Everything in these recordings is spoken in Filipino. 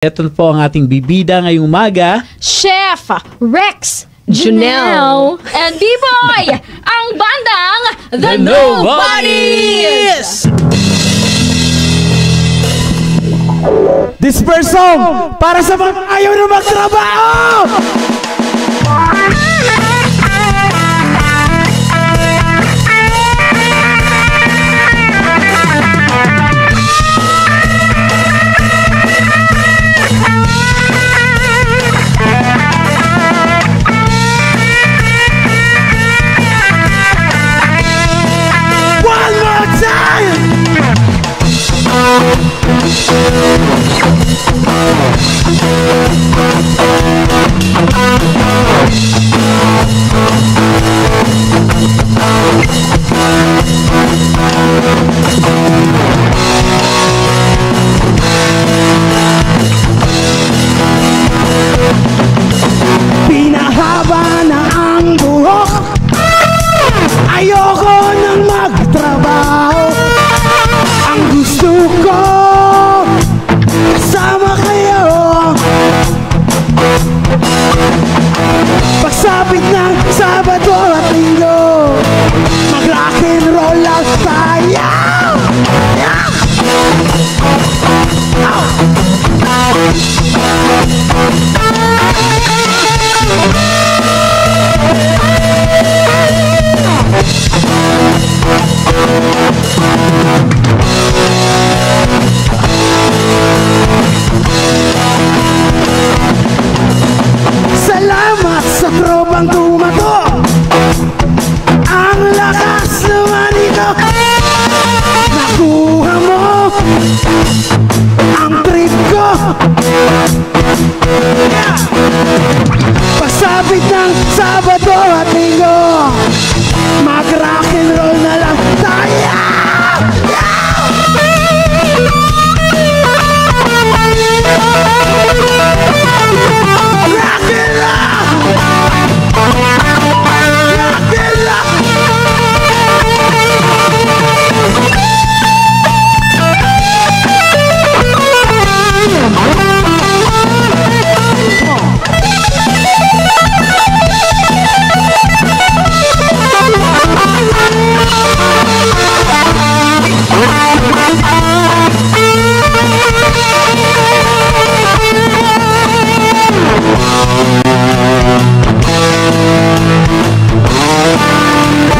Ito po ang ating bibida ngayong umaga. Chef Rex Junel and B-Boy, ang bandang The Nobodies! This first song para sa mga ayaw na magtrabaho! One more time! Pinahaba na ang buhok, ayoko nang magtrabaho. Ang gusto ko, kasama kayo. Pagsapit ng Sabado at Linggo, mag-rock and roll lang tayo. Salamat sa tropang tumato, ang lakas naman ito. Nakuha mo ang trip ko. Pasabit ng Sabado at Linggo, mag-rock and roll na lang tayo. Rock and roll! Rock and roll!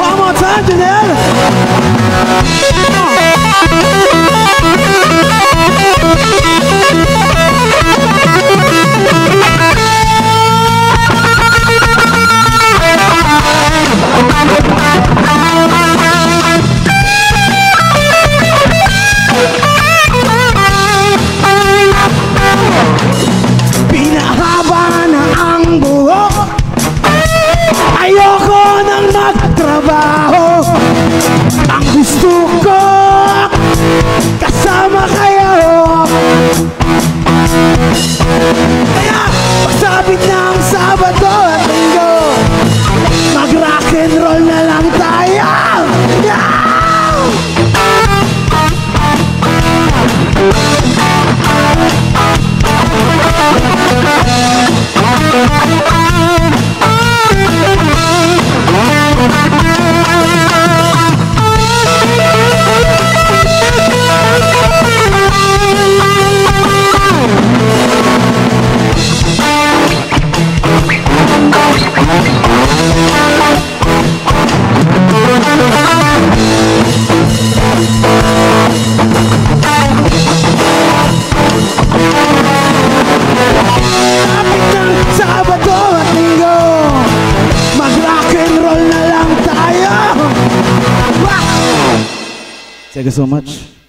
One more time, Janelle! Pinahaba na ang buhok, ayoko nang magtrabaho. Ang gusto ko, kasama kayo. Kaya pagsapit ng Sabado at Linggo, mag-rock and roll na lang tayo. Sapit ng Sabado at Linggo, mag-rock and roll na lang tayo. Thank you so much.